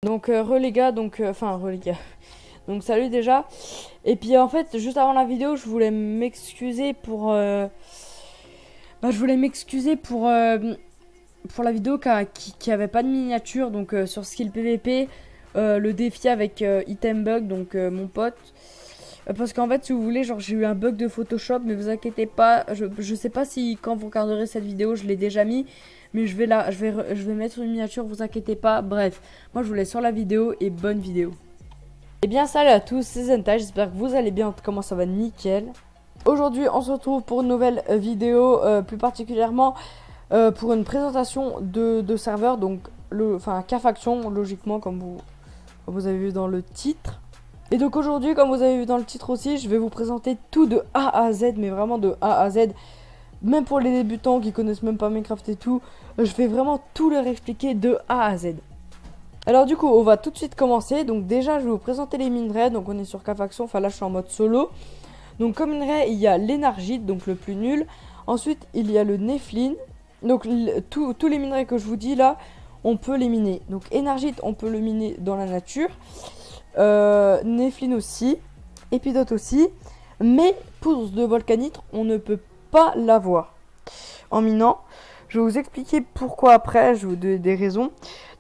Donc les gars, donc enfin les gars. Donc salut déjà. Et puis en fait, juste avant la vidéo, je voulais m'excuser pour je voulais m'excuser pour la vidéo qui avait pas de miniature, donc sur Skill PVP, le défi avec Itembug, donc mon pote. Parce qu'en fait, si vous voulez, genre j'ai eu un bug de Photoshop, mais vous inquiétez pas, je sais pas si quand vous regarderez cette vidéo, je l'ai déjà mis, mais je vais mettre une miniature, vous inquiétez pas. Bref, moi je vous laisse sur la vidéo et bonne vidéo. Et bien salut à tous, c'est Zentai, j'espère que vous allez bien, comment ça va nickel. Aujourd'hui, on se retrouve pour une nouvelle vidéo, plus particulièrement pour une présentation de serveur, donc K-Faction, logiquement, comme vous avez vu dans le titre. Et donc aujourd'hui, comme vous avez vu dans le titre aussi, je vais vous présenter tout de A à Z, mais vraiment de A à Z. Même pour les débutants qui connaissent même pas Minecraft et tout, je vais vraiment tout leur expliquer de A à Z. Alors du coup, on va tout de suite commencer. Donc déjà, je vais vous présenter les minerais. Donc on est sur K-Faction, enfin là je suis en mode solo. Donc comme minerai, il y a l'énargite, donc le plus nul. Ensuite, il y a le nephlin. Donc tous les minerais que je vous dis là, on peut les miner. Donc énargite, on peut le miner dans la nature. Nephlin aussi, épidote aussi, mais poudre de volcanite, on ne peut pas l'avoir en minant. Je vais vous expliquer pourquoi après, je vais vous donner des raisons.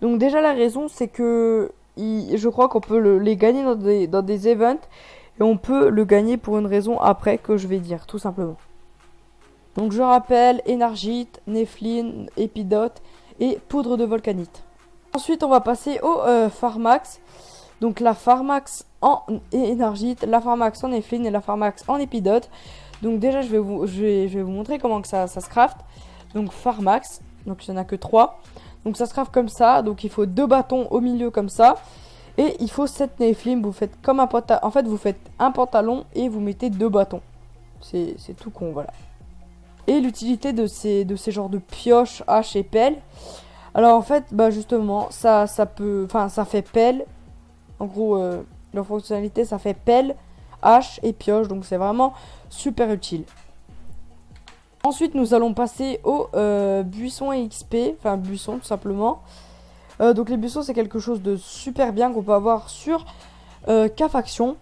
Donc déjà la raison, c'est que je crois qu'on peut les gagner dans des events, et on peut le gagner pour une raison après que je vais dire, tout simplement. Donc je rappelle, énargite, nephlin, épidote et poudre de volcanite. Ensuite on va passer au Pharmax. Donc la Pharmax en énargite, la Pharmax en nephlin et la Pharmax en épidote. Donc déjà je vais vous montrer comment que ça se craft. Donc Pharmax, donc il n'y en a que 3. Donc ça se craft comme ça, donc il faut 2 bâtons au milieu comme ça. Et il faut 7 nephlin, vous faites comme un pantalon. En fait vous faites un pantalon et vous mettez 2 bâtons. C'est tout con, voilà. Et l'utilité de ces genres de pioches, haches et pelles. Alors en fait, justement, ça fait pelle. En gros, leur fonctionnalité, ça fait pelle, hache et pioche. Donc, c'est vraiment super utile. Ensuite, nous allons passer au buisson et XP. Enfin, buisson, tout simplement. Donc, les buissons, c'est quelque chose de super bien qu'on peut avoir sur K-Faction.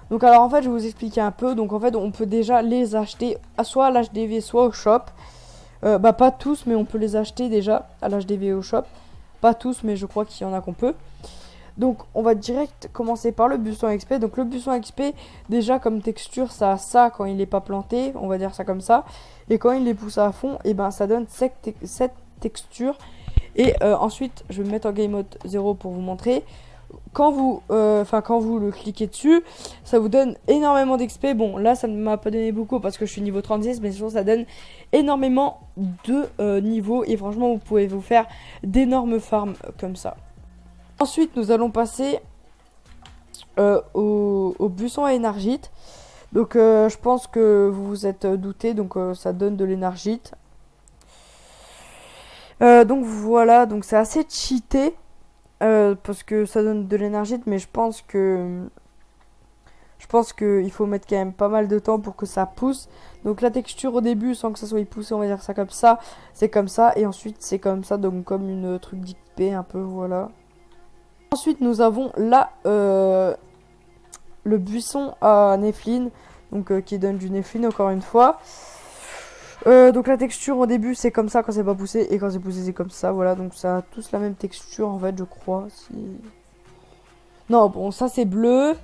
Donc, alors, en fait, je vais vous expliquer un peu. Donc, en fait, on peut déjà les acheter soit à l'HDV, soit au shop. Pas tous, mais on peut les acheter déjà à l'HDV et au shop. Pas tous, mais je crois qu'il y en a qu'on peut. Donc on va direct commencer par le buisson XP. Donc le buisson XP, déjà comme texture, ça a ça quand il n'est pas planté, on va dire ça comme ça. Et quand il est poussé à fond, et ça donne cette texture. Et ensuite, je vais me mettre en game mode 0 pour vous montrer. Quand vous le cliquez dessus, ça vous donne énormément d'XP. Bon, là, ça ne m'a pas donné beaucoup parce que je suis niveau 36, mais sinon, ça donne énormément de niveaux. Et franchement, vous pouvez vous faire d'énormes farms comme ça. Ensuite, nous allons passer au buisson à énargite. Donc, je pense que vous vous êtes douté. Donc, ça donne de l'énargite. Donc, voilà. Donc, c'est assez cheaté. Parce que ça donne de l'énargite. Mais je pense que il faut mettre quand même pas mal de temps pour que ça pousse. Donc, la texture au début, sans que ça soit poussé, on va dire ça comme ça. C'est comme ça. Et ensuite, c'est comme ça. Donc, comme une truc d'XP un peu. Voilà. Ensuite, nous avons là le buisson à nephlin, donc qui donne du nephlin encore une fois. Donc la texture au début c'est comme ça quand c'est pas poussé, et quand c'est poussé c'est comme ça, voilà. Donc ça a tous la même texture en fait, je crois. Non, bon, ça c'est bleu,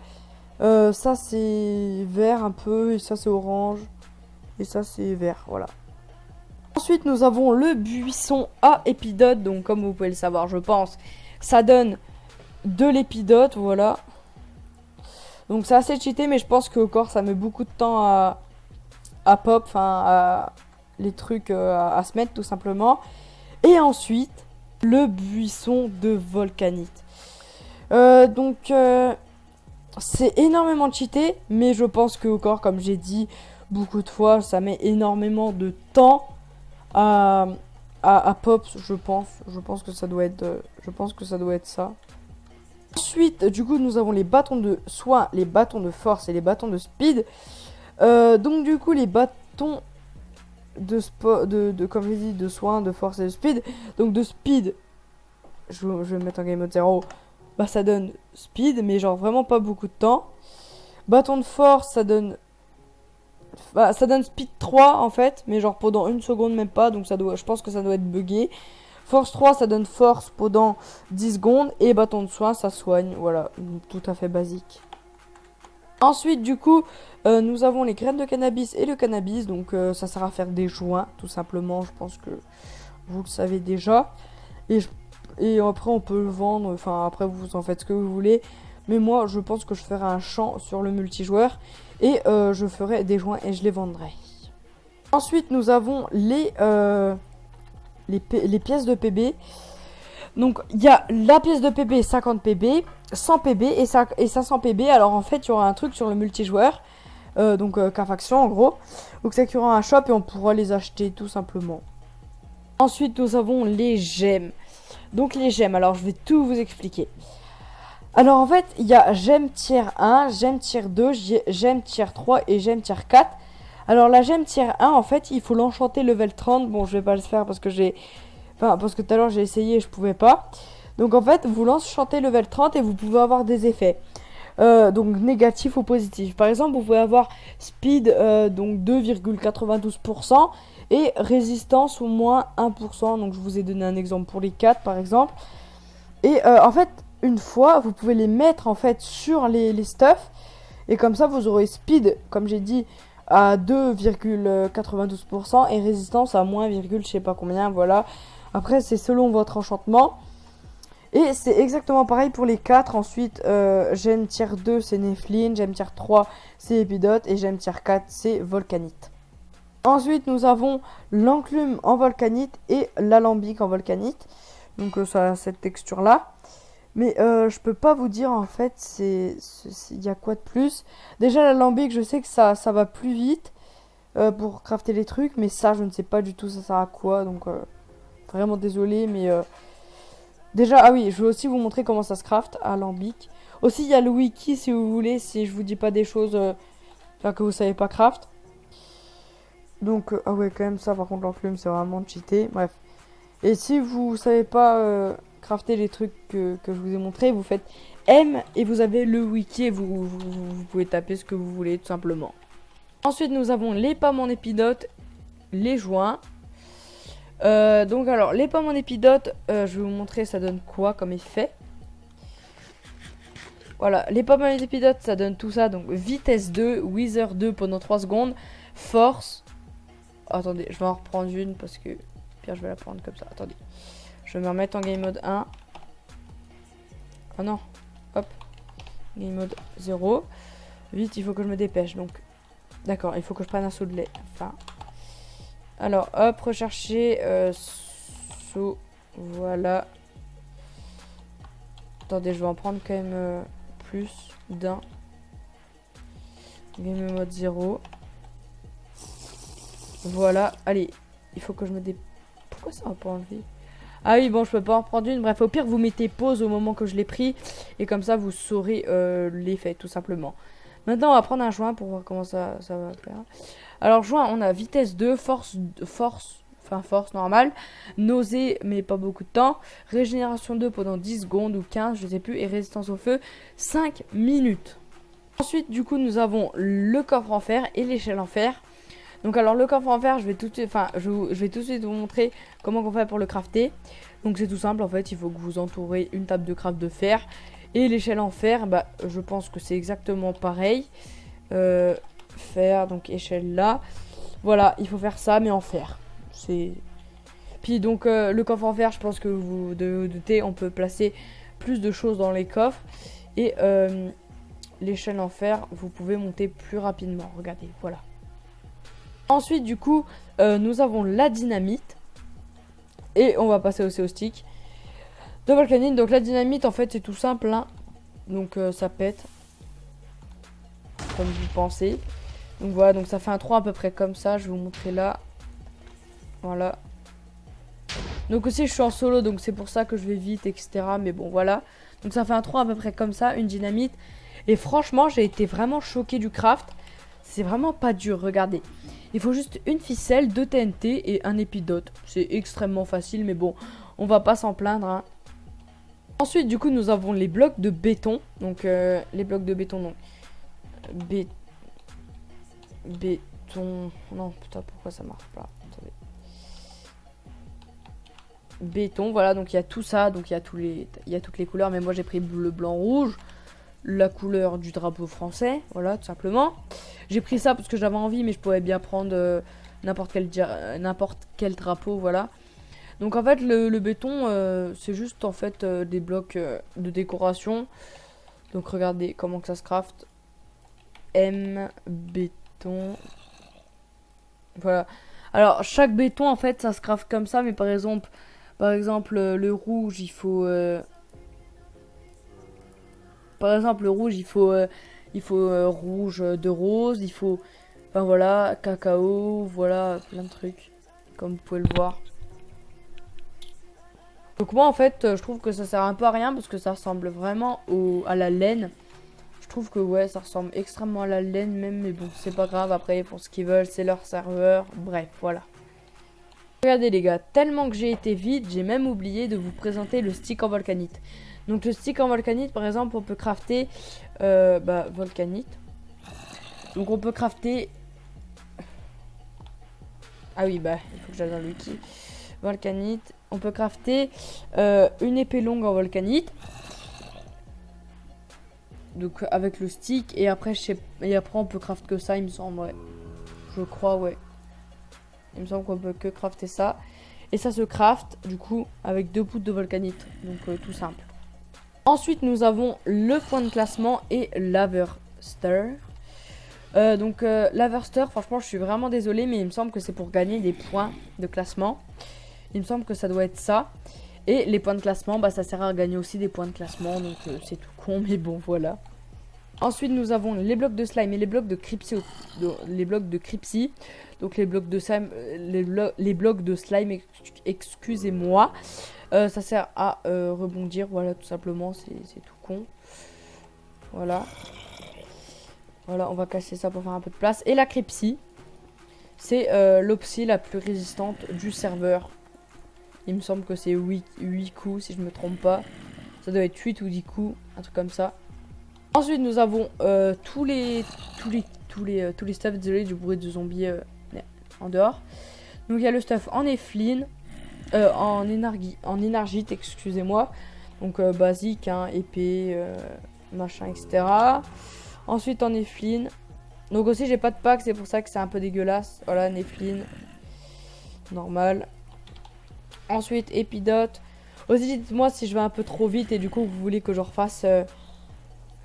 ça c'est vert un peu, et ça c'est orange, et ça c'est vert, voilà. Ensuite, nous avons le buisson à épidote, donc comme vous pouvez le savoir, je pense, ça donne de l'épidote, voilà. Donc c'est assez cheaté, mais je pense que encore ça met beaucoup de temps à pop, à les trucs à se mettre tout simplement. Et ensuite, le buisson de volcanite. C'est énormément cheaté, mais je pense que encore, comme j'ai dit beaucoup de fois, ça met énormément de temps à pop, je pense. Je pense que ça doit être ça. Ensuite, du coup, nous avons les bâtons de soin, les bâtons de force et les bâtons de speed. Donc, du coup, les bâtons comme je dis, de soin, de force et de speed. Donc, de speed, je vais me mettre en game mode 0. bah ça donne speed, mais genre vraiment pas beaucoup de temps. Bâton de force, ça donne speed 3 en fait, mais genre pendant une seconde même pas, donc je pense que ça doit être buggé. Force 3, ça donne force pendant 10 secondes, et bâton de soin, ça soigne, voilà, tout à fait basique. Ensuite, du coup, nous avons les graines de cannabis et le cannabis, donc ça sert à faire des joints, tout simplement, je pense que vous le savez déjà. Et après, on peut le vendre, enfin après, vous en faites ce que vous voulez. Mais moi, je pense que je ferai un champ sur le multijoueur, et je ferai des joints et je les vendrai. Ensuite, nous avons les pièces de PB. Donc, il y a la pièce de PB 50 PB, 100 PB et 500 PB. Alors, en fait, il y aura un truc sur le multijoueur. Donc, K-Faction, en gros. Donc, c'est qu'il y aura un shop et on pourra les acheter, tout simplement. Ensuite, nous avons les gemmes. Donc, les gemmes, alors, je vais tout vous expliquer. Alors, en fait, il y a gemme tier 1, gemme tier 2, gemme tier 3 et gemme tier 4. Alors, la gemme tier 1, en fait, il faut l'enchanter level 30. Bon, je vais pas le faire parce que parce que tout à l'heure j'ai essayé et je pouvais pas. Donc en fait, vous l'enchantez level 30 et vous pouvez avoir des effets. Donc négatifs ou positifs. Par exemple, vous pouvez avoir speed donc 2,92% et résistance au moins 1%. Donc je vous ai donné un exemple pour les 4 par exemple. Et en fait, une fois, vous pouvez les mettre en fait sur les stuffs. Et comme ça, vous aurez speed, comme j'ai dit, à 2,92% et résistance à moins, je sais pas combien, voilà. Après, c'est selon votre enchantement. Et c'est exactement pareil pour les 4. Ensuite, gemme tier 2, c'est Nephilim. Gemme tier 3, c'est Épidote. Et gemme tier 4, c'est Volcanite. Ensuite, nous avons l'enclume en Volcanite et l'alambic en Volcanite. Donc, ça a cette texture-là. Mais je peux pas vous dire, en fait, il y a quoi de plus. Déjà, l'alambic, je sais que ça va plus vite pour crafter les trucs. Mais ça, je ne sais pas du tout ça sert à quoi. Donc... vraiment désolé, mais déjà, ah oui, je vais aussi vous montrer comment ça se craft à alambic. Aussi, il y a le wiki si vous voulez, si je vous dis pas des choses que vous savez pas craft. Donc, ah ouais, quand même, ça, par contre, l'enclume, c'est vraiment cheaté. Bref. Et si vous savez pas crafter les trucs que je vous ai montré, vous faites M et vous avez le wiki et vous pouvez taper ce que vous voulez, tout simplement. Ensuite, nous avons les pommes en épidote, les joints. Donc alors les pommes en épidote, je vais vous montrer ça donne quoi comme effet. Voilà, les pommes en épidote ça donne tout ça, donc vitesse 2, wither 2 pendant 3 secondes, force. Attendez, je vais en reprendre une parce que pire je vais la prendre comme ça. Attendez, je vais me remettre en game mode 1. Oh non, hop, game mode 0. Vite, il faut que je me dépêche, donc d'accord, il faut que je prenne un seau de lait. Enfin, alors, hop, rechercher saut, voilà. Attendez, je vais en prendre quand même plus d'un. Game mode 0. Voilà, allez, il faut que je me Pourquoi ça va pas enlever? Ah oui, bon, je peux pas en prendre une. Bref, au pire, vous mettez pause au moment que je l'ai pris. Et comme ça, vous saurez l'effet, tout simplement. Maintenant, on va prendre un joint pour voir comment ça va faire. Alors, joint, on a vitesse 2, force normale, nausée, mais pas beaucoup de temps, régénération 2 pendant 10 secondes ou 15, je sais plus, et résistance au feu, 5 minutes. Ensuite, du coup, nous avons le coffre en fer et l'échelle en fer. Donc, alors, le coffre en fer, je vais tout de suite vous montrer comment on fait pour le crafter. Donc, c'est tout simple, en fait, il faut que vous entourez une table de craft de fer. Et l'échelle en fer, bah, je pense que c'est exactement pareil. Fer, donc échelle là. Voilà, il faut faire ça, mais en fer. Puis donc, le coffre en fer, je pense que vous devez vous douter, on peut placer plus de choses dans les coffres. Et l'échelle en fer, vous pouvez monter plus rapidement. Regardez, voilà. Ensuite, du coup, nous avons la dynamite. Et on va passer aussi au stick de Volcanite. Donc la dynamite, en fait, c'est tout simple, hein. Donc ça pète comme vous pensez. Donc voilà, donc ça fait un 3 à peu près comme ça. Je vais vous montrer là. Voilà. Donc aussi je suis en solo, donc c'est pour ça que je vais vite, etc. Mais bon, voilà. Donc ça fait un 3 à peu près comme ça, une dynamite. Et franchement, j'ai été vraiment choqué du craft. C'est vraiment pas dur, regardez. Il faut juste une ficelle, 2 TNT et un épidote. C'est extrêmement facile, mais bon, on va pas s'en plaindre, hein. Ensuite, du coup, nous avons les blocs de béton. Donc, les blocs de béton, donc. Béton. Non, putain, pourquoi ça marche pas? Attendez. Béton, voilà, donc il y a tout ça. Donc, il y a toutes les couleurs. Mais moi, j'ai pris bleu, blanc, rouge. La couleur du drapeau français. Voilà, tout simplement. J'ai pris ça parce que j'avais envie, mais je pourrais bien prendre n'importe quel drapeau, voilà. Donc en fait le béton c'est juste en fait des blocs de décoration. Donc regardez comment que ça se craft. M béton. Voilà. Alors chaque béton en fait ça se craft comme ça, mais par exemple le rouge il faut par exemple le rouge il faut rouge de rose, il faut enfin voilà, cacao, voilà plein de trucs comme vous pouvez le voir. Donc moi en fait je trouve que ça sert un peu à rien parce que ça ressemble vraiment à la laine. Je trouve que ouais ça ressemble extrêmement à la laine même, mais bon c'est pas grave, après pour ce qu'ils veulent c'est leur serveur, bref voilà. Regardez les gars, tellement que j'ai été vite, j'ai même oublié de vous présenter le stick en volcanite. Donc le stick en volcanite par exemple on peut crafter volcanite. Donc on peut crafter... Ah oui bah il faut que j'aille dans le wiki. Volcanite. On peut crafter une épée longue en volcanite. Donc avec le stick. Et après, on peut craft que ça, il me semble. Ouais. Je crois, ouais. Il me semble qu'on peut que crafter ça. Et ça se craft, du coup, avec 2 poutres de volcanite. Donc tout simple. Ensuite, nous avons le point de classement et l'Haverster. L'Haverster, franchement, je suis vraiment désolée, mais il me semble que c'est pour gagner des points de classement. Il me semble que ça doit être ça. Et les points de classement, bah ça sert à gagner aussi des points de classement. Donc c'est tout con, mais bon, voilà. Ensuite, nous avons les blocs de slime et les blocs de Crypsy. Donc les blocs de slime, les blocs de slime, excusez-moi. Ça sert à rebondir, voilà, tout simplement. C'est tout con. Voilà. Voilà, on va casser ça pour faire un peu de place. Et la Crypsy, c'est l'opsie la plus résistante du serveur. Il me semble que c'est 8 coups si je me trompe pas. Ça doit être 8 ou 10 coups, un truc comme ça. Ensuite nous avons tous les stuffs, désolé du bruit de zombies en dehors. Donc il y a le stuff en Eflin, en énergite, excusez-moi. Donc basique, hein, épée, machin, etc. Ensuite en Eflin. Donc aussi j'ai pas de pack, c'est pour ça que c'est un peu dégueulasse. Voilà, Eflin. Normal. Ensuite, épidote. Aussi, dites-moi si je vais un peu trop vite et du coup, vous voulez que je refasse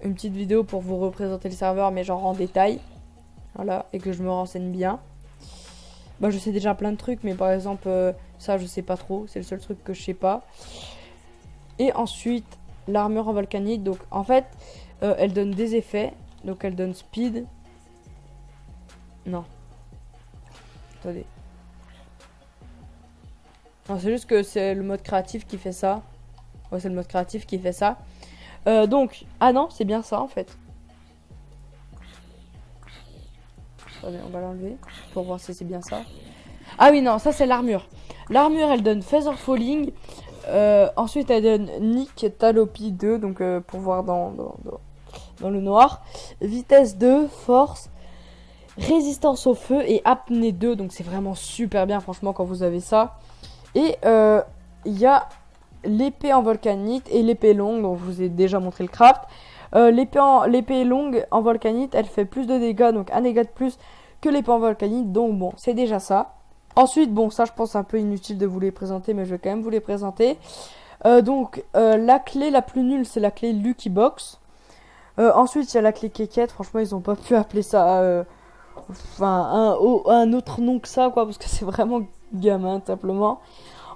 une petite vidéo pour vous représenter le serveur, mais genre en détail. Voilà, et que je me renseigne bien. Bah, je sais déjà plein de trucs, mais par exemple, ça, je sais pas trop. C'est le seul truc que je sais pas. Et ensuite, l'armure en volcanique. Donc, en fait, elle donne des effets. Donc, elle donne speed. Non. Attendez. Non, c'est juste que c'est le mode créatif qui fait ça. Ouais, c'est le mode créatif qui fait ça. Donc, ah non, c'est bien ça en fait. Attendez, on va l'enlever pour voir si c'est bien ça. Ah oui, non, ça c'est l'armure. L'armure, elle donne Feather Falling. Ensuite, elle donne Nick Talopy 2, donc pour voir dans le noir. Vitesse 2, force, résistance au feu et apnée 2. Donc c'est vraiment super bien, franchement, quand vous avez ça. Et il y a l'épée en volcanite et l'épée longue, dont je vous ai déjà montré le craft. L'épée longue en volcanite, elle fait plus de dégâts, donc un dégât de plus que l'épée en volcanite. Donc bon, c'est déjà ça. Ensuite, bon, ça je pense un peu inutile de vous les présenter, mais je vais quand même vous les présenter. La clé la plus nulle, c'est la clé Lucky Box. Ensuite, il y a la clé Kékette. Franchement, ils ont pas pu appeler ça un autre nom que ça, quoi, parce que c'est vraiment gamin, simplement.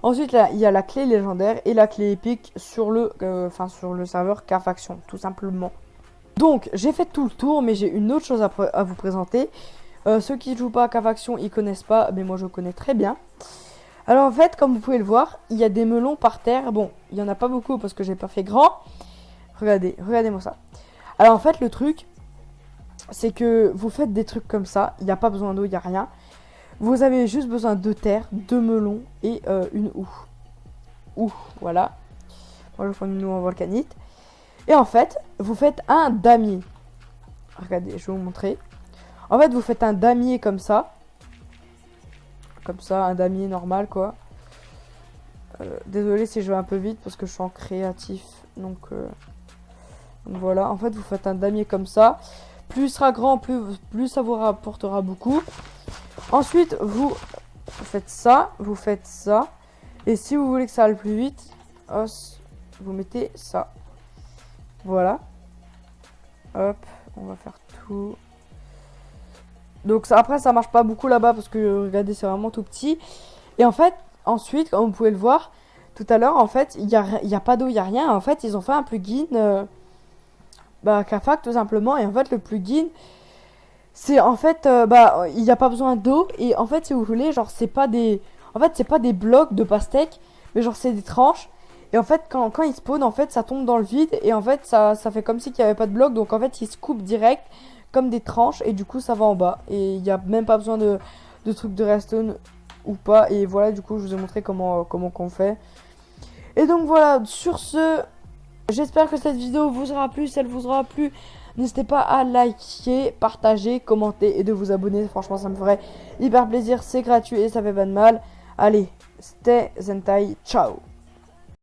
Ensuite, là, il y a la clé légendaire et la clé épique sur le serveur Carfaction, tout simplement. Donc, j'ai fait tout le tour, mais j'ai une autre chose à vous présenter. Ceux qui ne jouent pas à Carfaction, ils connaissent pas, mais moi je connais très bien. Alors en fait, comme vous pouvez le voir, il y a des melons par terre. Bon, il y en a pas beaucoup parce que j'ai pas fait grand. Regardez-moi ça. Alors en fait, le truc, c'est que vous faites des trucs comme ça. Il n'y a pas besoin d'eau, il n'y a rien. Vous avez juste besoin de terre, de melons et une houe. Voilà. Moi, je prends une en volcanite. Et en fait, vous faites un damier. Regardez, je vais vous montrer. En fait, vous faites un damier comme ça. Comme ça, un damier normal, quoi. Désolé si je vais un peu vite parce que je suis en créatif. Donc voilà. En fait, vous faites un damier comme ça. Plus il sera grand, plus ça vous rapportera beaucoup. Ensuite, vous faites ça. Vous faites ça. Et si vous voulez que ça aille plus vite, vous mettez ça. Voilà. Hop, on va faire tout. Donc ça, après, ça marche pas beaucoup là-bas parce que regardez, c'est vraiment tout petit. Et en fait, ensuite, comme vous pouvez le voir tout à l'heure, en fait, il y a pas d'eau, il y a rien. En fait, ils ont fait un plugin Cafac tout simplement. Et en fait, le plugin, c'est en fait, il n'y a pas besoin d'eau. Et en fait, si vous voulez, genre, c'est pas des blocs de pastèque, mais genre, c'est des tranches. Et en fait, quand il spawn, en fait, ça tombe dans le vide. Et en fait, ça fait comme si qu'il n'y avait pas de bloc. Donc en fait, il se coupe direct comme des tranches. Et du coup, ça va en bas. Et il n'y a même pas besoin de trucs de redstone ou pas. Et voilà, du coup, je vous ai montré comment qu'on fait. Et donc voilà, sur ce, j'espère que cette vidéo vous aura plu. Si elle vous aura plu, n'hésitez pas à liker, partager, commenter et de vous abonner. Franchement, ça me ferait hyper plaisir. C'est gratuit et ça fait pas de mal. Allez, c'était Zentai. Ciao.